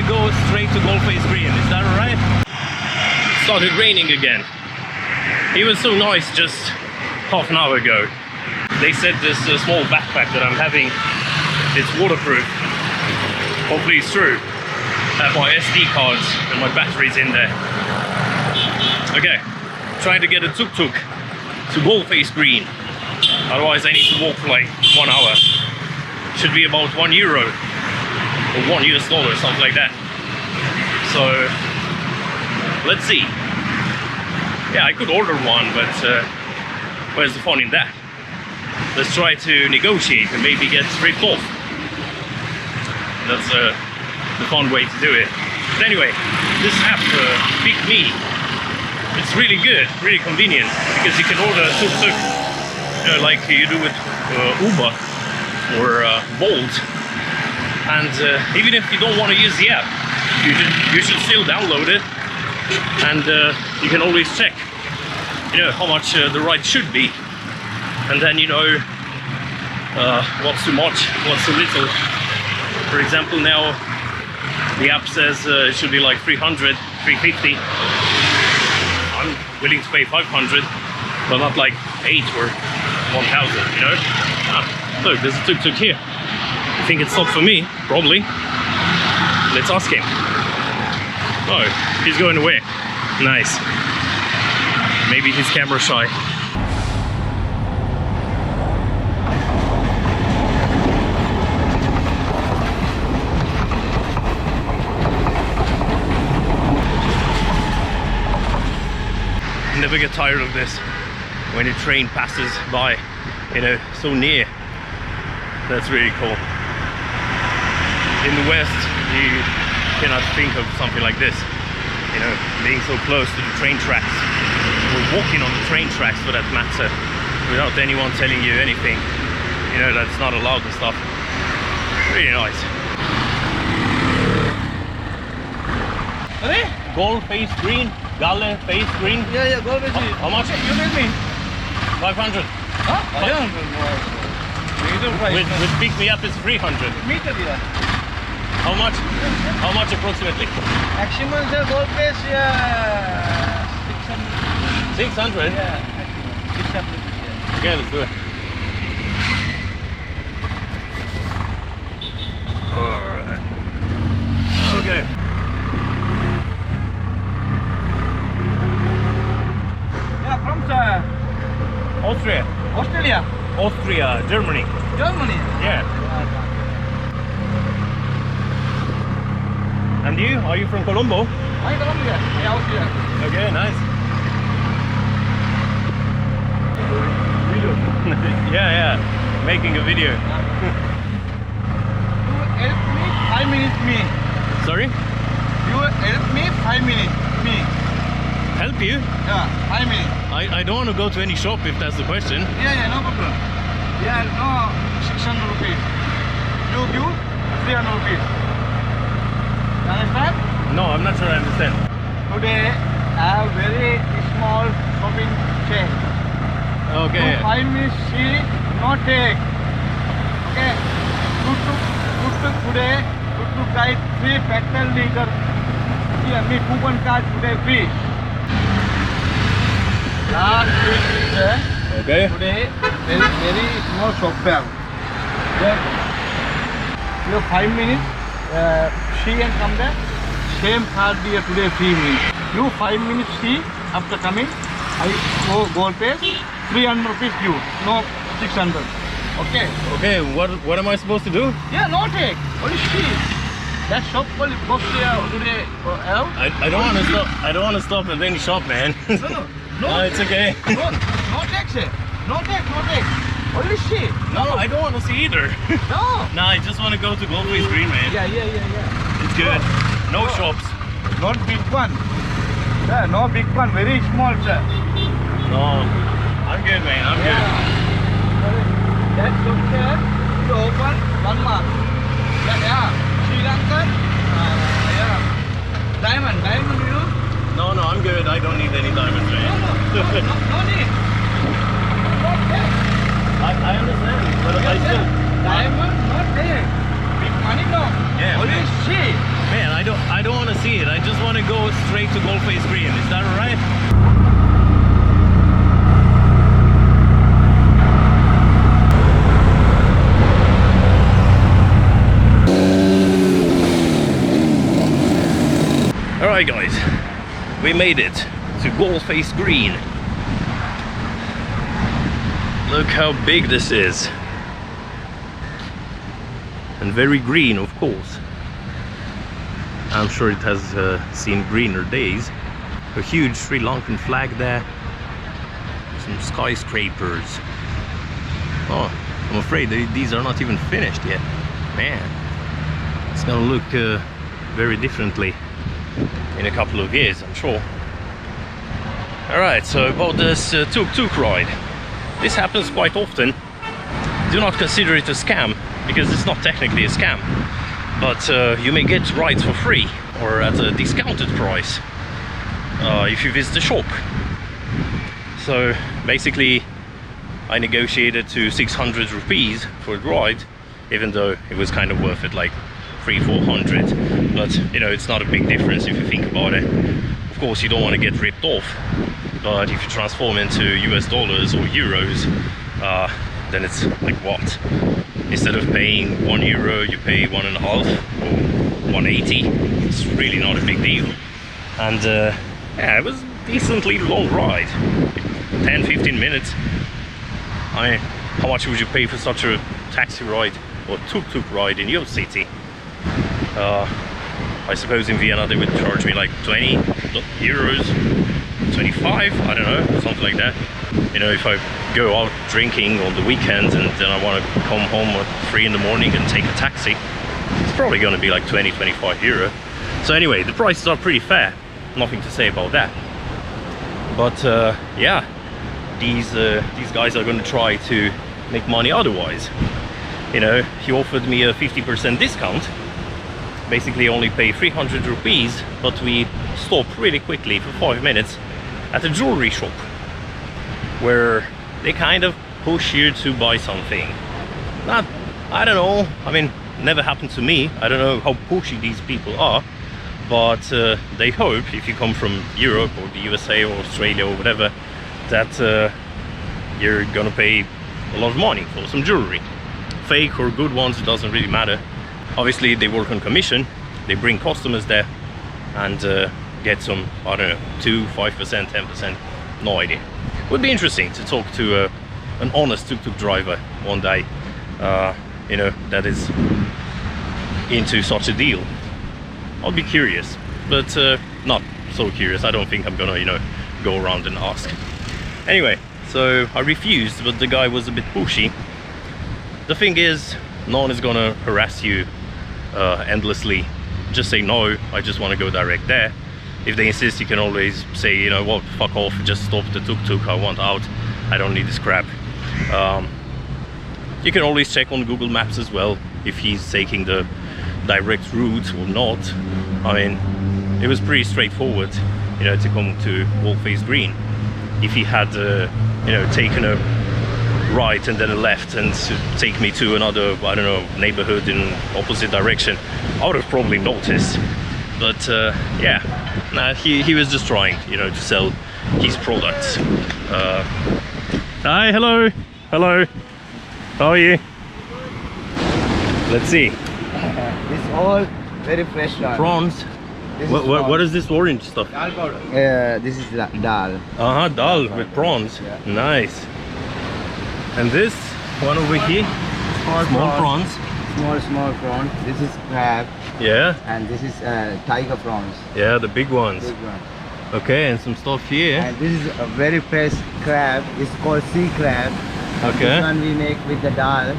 gonna go straight to Galle Face Green, is that alright? It started raining again. It was so nice just half an hour ago. They said this small backpack that I'm having, it's waterproof. Hopefully it's true. I have my SD cards and my batteries in there. Okay, trying to get a tuk-tuk to Galle Face Green. Otherwise I need to walk for like 1 hour. Should be about €1 or $1, something like that. So let's see. Yeah, I could order one, but where's the fun in that? Let's try to negotiate and maybe get ripped off. That's the fun way to do it. But anyway, this app, Pick Me, it's really good, really convenient, because you can order a tuk-tuk like you do with Uber or Bolt. And even if you don't want to use the app, you should still download it, and you can always check, how much the ride should be, and then what's too much, what's too little. For example, now the app says it should be like 300, 350. I'm willing to pay 500, but not like 8 or 1000, Look, there's a tuk-tuk here. I think it stopped for me, probably. Let's ask him. Oh, he's going away. Nice. Maybe he's camera shy. Never get tired of this when a train passes by, so near. That's really cool. In the West, you cannot think of something like this, being so close to the train tracks, or walking on the train tracks for that matter, without anyone telling you anything, that's not allowed and stuff. Really nice. Galle Face Green? Galle Face Green? Yeah, Galle Face Green. How much? You tell me. 500. Huh? 500. With Pick Me Up is 300. Meter, yeah. How much? How much approximately? Maximum sir, Galle Face, 600. 600? Yeah, 600. Yeah. Okay, let's do it. Alright. Okay. Yeah, from sir. Austria. Australia. Austria, Germany. Germany. Yeah. And you? Are you from Colombo? I'm Colombia. I'm Austria. Okay, nice. yeah, making a video. You help me 5 minutes me. Sorry? You help me 5 minutes me. Help you? Yeah, 5 minutes. I don't want to go to any shop if that's the question. Yeah, no problem. Yeah, no 600 rupees. You give 300 rupees. You understand? No, I'm not sure I understand. Today I have very small shopping chain. Okay. 5 minutes see, no take. Okay. Tuk-tuk today, tuk-tuk guide free petrol liter. Here, me coupon card today free. Last week Okay. today very small shop bag. Yeah. You have 5 minutes. See and come back. Same card here today free me. You 5 minutes see after coming. I go Galle Face 300 rupees due. No 600. Okay. Okay. What am I supposed to do? Yeah, no take. Only see. That shop will box here today. I don't want to stop. I don't want to stop at any shop, man. No, it's okay. no take, sir. No take. Only see. No, I don't want to see either. No. No, I just want to go to Galle Face Green, man. Yeah. It's good. No shops. Not big one. Yeah, no big one. Very small, sir. No, I'm good, man. I'm good. That shop there is open 1 month. Yeah. Sri Lanka. Yeah. Diamond, you? No, I'm good. I don't need any diamonds, man. No need. I understand, but I still. Diamond, not there. Big money, no. Yeah, only man. see. Man, I gonna go straight to Galle Face Green, is that alright? Alright guys, we made it to Galle Face Green. Look how big this is. And very green, of course. I'm sure it has seen greener days. A huge Sri Lankan flag there. Some skyscrapers. Oh, I'm afraid these are not even finished yet. Man, it's gonna look very differently in a couple of years, I'm sure. Alright, so about this tuk-tuk ride. This happens quite often. Do not consider it a scam, because it's not technically a scam. But you may get rides for free or at a discounted price if you visit the shop. So basically I negotiated to 600 rupees for the ride, even though it was kind of worth it, like 300-400. But you know, it's not a big difference if you think about it. Of course you don't want to get ripped off, but if you transform into US dollars or euros, then it's like what? Instead of paying €1, you pay 1.5 or 180. It's really not a big deal. And yeah, it was a decently long ride, 10-15 minutes. I mean, how much would you pay for such a taxi ride or tuk-tuk ride in your city? I suppose in Vienna they would charge me like 20 euros, 25, I don't know, something like that. You know, if I go out drinking on the weekends and then I want to come home at 3 in the morning and take a taxi, it's probably going to be like 20-25 euro. So anyway, the prices are pretty fair, nothing to say about that. But yeah, these guys are going to try to make money otherwise. You know, he offered me a 50% discount. Basically only pay 300 rupees, but we stop really quickly for 5 minutes at a jewelry shop, where they kind of push you to buy something. Not, I don't know, I mean, never happened to me. I don't know how pushy these people are, but they hope if you come from Europe or the USA or Australia or whatever, that you're gonna pay a lot of money for some jewelry. Fake or good ones, it doesn't really matter. Obviously they work on commission, they bring customers there and get some, I don't know, 2, 5%, 10%, no idea. Would be interesting to talk to an honest tuk-tuk driver one day, you know, that is into such a deal. I'll be curious, but not so curious. I don't think I'm gonna, you know, go around and ask. Anyway, so I refused, but the guy was a bit pushy. The thing is, no one is gonna harass you endlessly. Just say no, I just want to go direct there. If they insist, you can always say, you know what, fuck off, just stop the tuk-tuk, I want out, I don't need this crap. You can always check on Google Maps as well if he's taking the direct route or not. I mean, it was pretty straightforward, you know, to come to Galle Face Green. If he had you know, taken a right and then a left and take me to another, I don't know, neighborhood in opposite direction, I would have probably noticed. But yeah, nah, he was just trying, you know, to sell his products. Hi, hello, hello, how are you? Let's see. It's all very fresh one. Prawns. What is this orange stuff? Dal powder. This is dal. Dal with prawns. Yeah. Nice. And this one over here, small prawns. Small prawn. This is crab. Yeah. And this is tiger prawns. Yeah, the big ones. Big one. Okay, and some stuff here. And this is a very fresh crab. It's called sea crab. Okay. This one we make with the dal.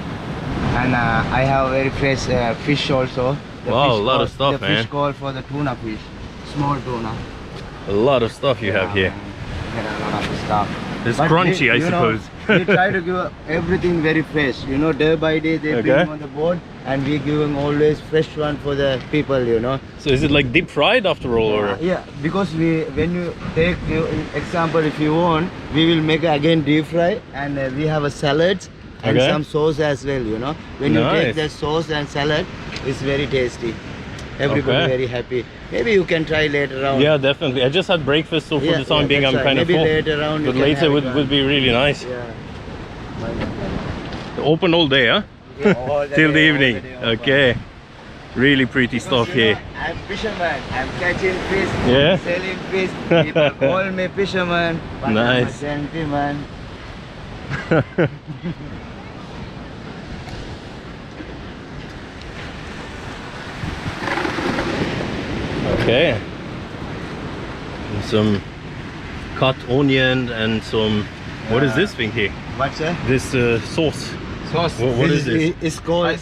And I have very fresh fish also. Wow, a lot of stuff, the man. fish called for the tuna fish. Small tuna. A lot of stuff you have here. There are a lot of stuff. It's But crunchy, I you know, suppose. we try to give everything very fresh. You know, day by day they bring on the board, and we giving always fresh one for the people. You know. So is it like deep fried after all, or? Yeah, because when you take example, if you want, we will make again deep fry, and we have a salad and some sauce as well. You know, when you take the sauce and salad, it's very tasty. Everybody Okay. very happy. Maybe you can try later on. Yeah, definitely. I just had breakfast, so for the time being, I'm that's kind of maybe full. later on. But later would be really nice. Yeah. Open all day, huh? All the Till the day, all evening. the day open. Okay. Really pretty stuff You know, here. I'm fisherman. I'm catching fish. Yeah? Selling fish. People call me fisherman. But Nice. I'm a gentleman. Okay. And some cut onion and some. What is this thing here? What's that? This sauce. Sauce. What is this? It's called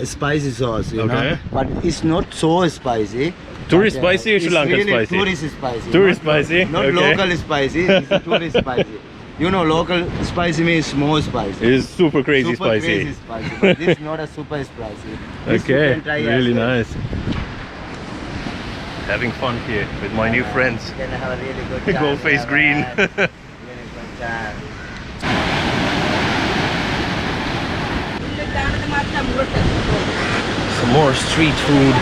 spicy sauce, you know. But it's not so spicy. Tourist But, spicy or Sri it's Lankan really spicy? Tourist spicy. Tourist not spicy? Not Okay. local spicy. It's tourist spicy. You know, local spicy means more spicy. It is super crazy Super spicy. crazy spicy. But this is not a super spicy. This you Okay, can try really as well. nice. Having fun here with my new friends. You can have a really good time. Galle Face Green. Really good time. Some more street food.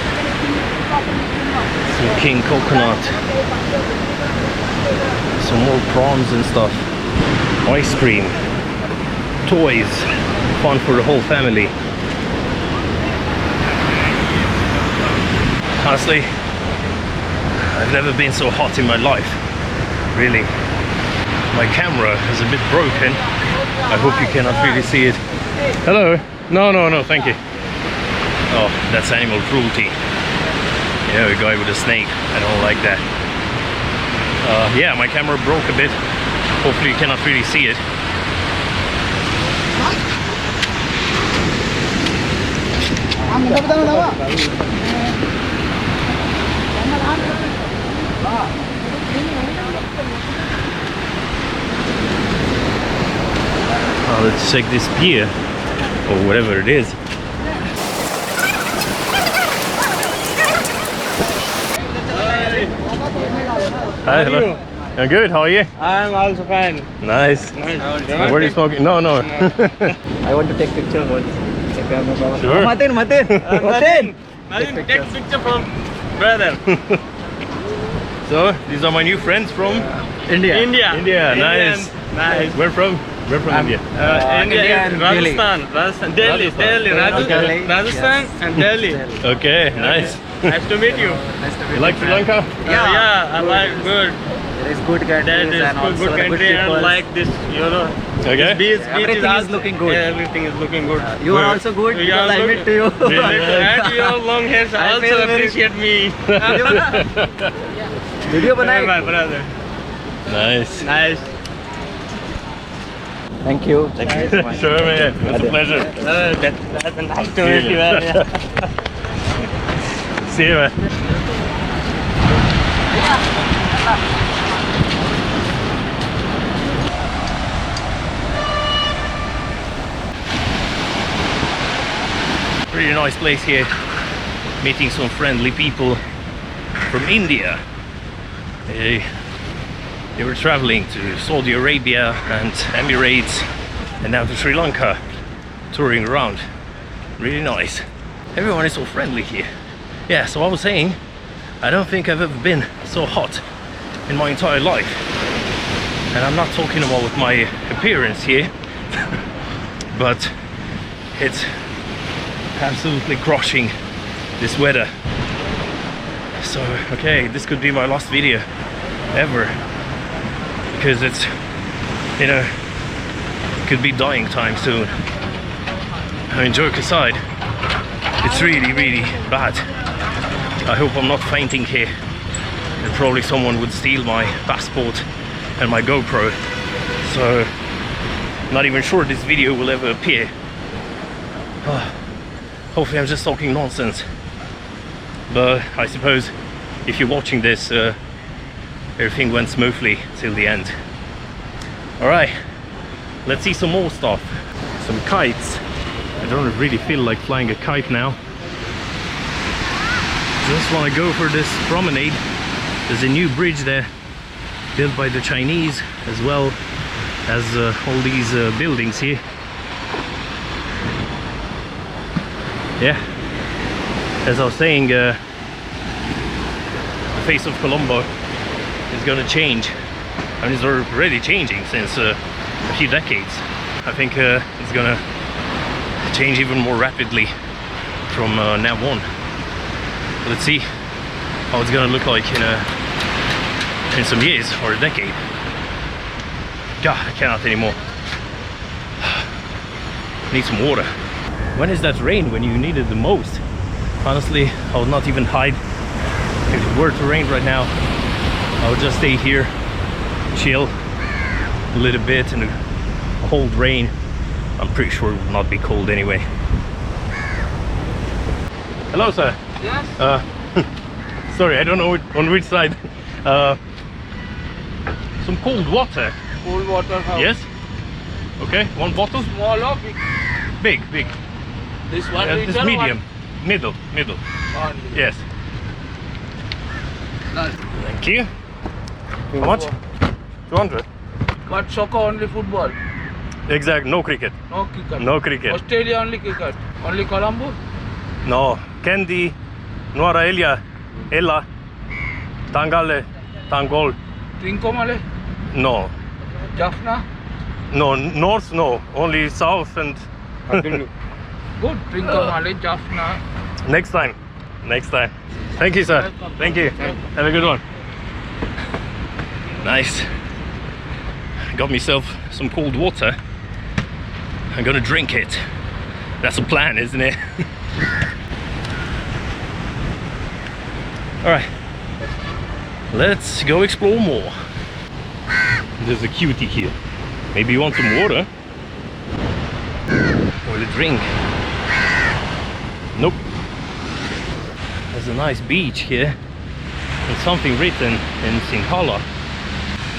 Some king coconut. Some more prawns and stuff. Ice cream. Toys. Fun for the whole family. Honestly, I've never been so hot in my life. Really. My camera is a bit broken. I hope you cannot really see it. Hello. No, thank you. Oh, that's animal cruelty. Yeah, a guy with a snake. I don't like that. Yeah, my camera broke a bit. Hopefully you cannot really see it. Let's check this beer, or whatever it is. Hi, hello. I'm good, how are you? I'm also fine. Nice. What are you smoking? No. I want to take picture once. Sure. Martin. Nothing. Take picture from brother. So, these are my new friends from India. India. Nice. Nice. Where from? Where from India? India and Delhi. Rajasthan. Delhi, Delhi. Rajasthan and Delhi. Okay, nice. Nice to meet you. You like Sri Lanka? Yeah, I like good. There is good countries That is and also good the country good and people. like this, you know. Okay. Beach Everything is looking good. Everything is looking good. You are also good You because are I good. met to you. Really? And your long hairs I also feel very- appreciate me. Video My banai. brother. Nice. Nice. Thank you. Thank you so much. Sure, man. It's a pleasure. That's nice to meet you. Man. See you, man. Really nice place here. Meeting some friendly people from India. They were traveling to Saudi Arabia and Emirates and now to Sri Lanka, touring around. Really nice. Everyone is so friendly here. Yeah, so I was saying, I don't think I've ever been so hot in my entire life. And I'm not talking about with my appearance here, but it's absolutely crushing, this weather. So, okay, this could be my last video ever, because it's, you know, it could be dying time soon. I mean, joke aside, it's really, really bad. I hope I'm not fainting here, and probably someone would steal my passport and my GoPro. So, not even sure this video will ever appear. Hopefully I'm just talking nonsense. But I suppose if you're watching this, everything went smoothly till the end. Alright, let's see some more stuff. Some kites. I don't really feel like flying a kite now. Just want to go for this promenade. There's a new bridge there, built by the Chinese, as well as all these buildings here. Yeah, as I was saying, the face of Colombo is going to change. I mean, it's already changing since a few decades. I think it's going to change even more rapidly from now on. Let's see how it's going to look like in some years or a decade. God, I cannot anymore. Need some water. When is that rain when you need it the most? Honestly, I would not even hide. If it were to rain right now, I would just stay here, chill a little bit in the cold rain. I'm pretty sure it will not be cold anyway. Hello, sir. Yes. Sorry, I don't know on which side. Some cold water. Cold water house. Yes. Okay, one bottle. Small or big? Big. This one This liter or medium. Middle. one? Yes. Nice. Thank you. How much? 200. But soccer only football. Exact. No cricket. No cricket. No cricket. Australia only cricket. Only Colombo. No. Candy. Nuara Elia. Ella. Tangale. Tangol. Trincomalee. No. Jaffna. No. North. No. Only south and. Good. Trincomalee. Jaffna. Next time. Thank you, sir. Welcome. Thank you. Have a good one. Nice. Got myself some cold water. I'm gonna drink it. That's a plan, isn't it? Alright. Let's go explore more. There's a cutie here. Maybe you want some water? Or a drink? Nope. There's a nice beach here and something written in Sinhala.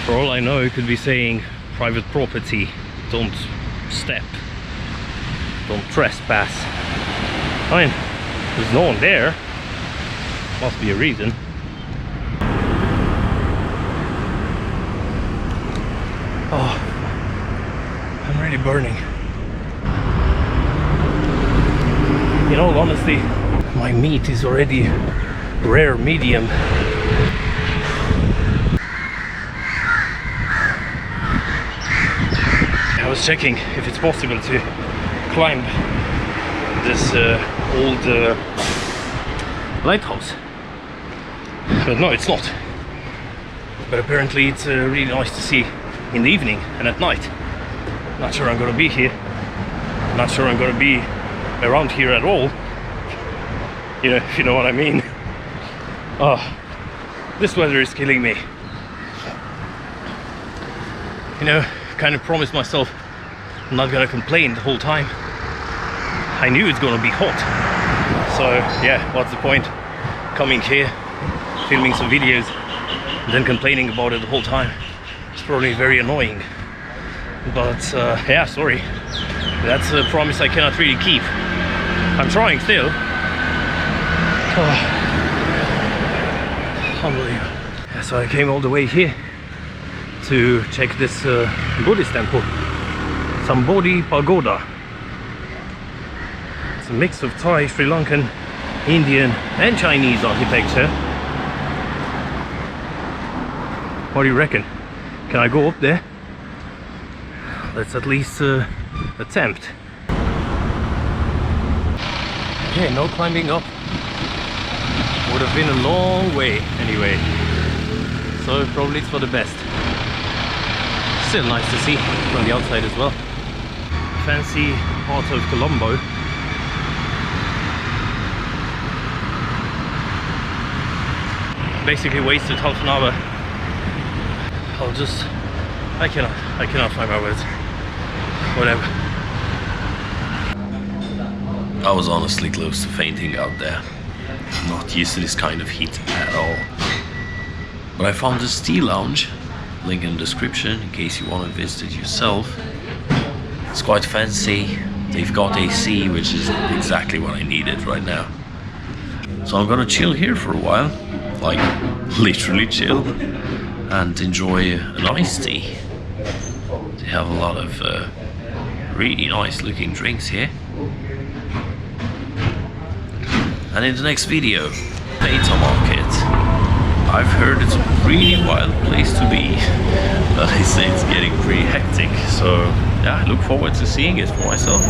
For all I know, it could be saying private property, don't step, don't trespass. I mean, there's no one there, must be a reason. Oh, I'm really burning. In all honesty, my meat is already rare medium. I was checking if it's possible to climb this old lighthouse, but no, it's not. But apparently it's really nice to see in the evening and at night. Not sure I'm gonna be here. Not sure I'm gonna be around here at all. You know, if you know what I mean. Oh, this weather is killing me. You know, kind of promised myself I'm not gonna complain the whole time. I knew it's gonna be hot. So yeah, what's the point coming here, filming some videos, and then complaining about it the whole time? It's probably very annoying. But yeah, sorry. That's a promise I cannot really keep. I'm trying still. Oh, unbelievable. Yeah, so I came all the way here to check this Buddhist temple, Sambodhi Pagoda. It's a mix of Thai, Sri Lankan, Indian and Chinese architecture. What do you reckon? Can I go up there? Let's at least attempt. Okay, no climbing up. Would have been a long way anyway. So probably it's for the best. Still nice to see from the outside as well. Fancy part of Colombo. Basically wasted half an hour. I cannot find my words. Whatever. I was honestly close to fainting out there. I'm not used to this kind of heat at all. But I found this tea lounge, link in the description in case you want to visit it yourself. It's quite fancy. They've got AC, which is exactly what I needed right now. So I'm gonna chill here for a while, like literally chill, and enjoy an iced tea. They have a lot of really nice looking drinks here. And in the next video, Data Market. I've heard it's a really wild place to be, but they say it's getting pretty hectic, so yeah, I look forward to seeing it for myself.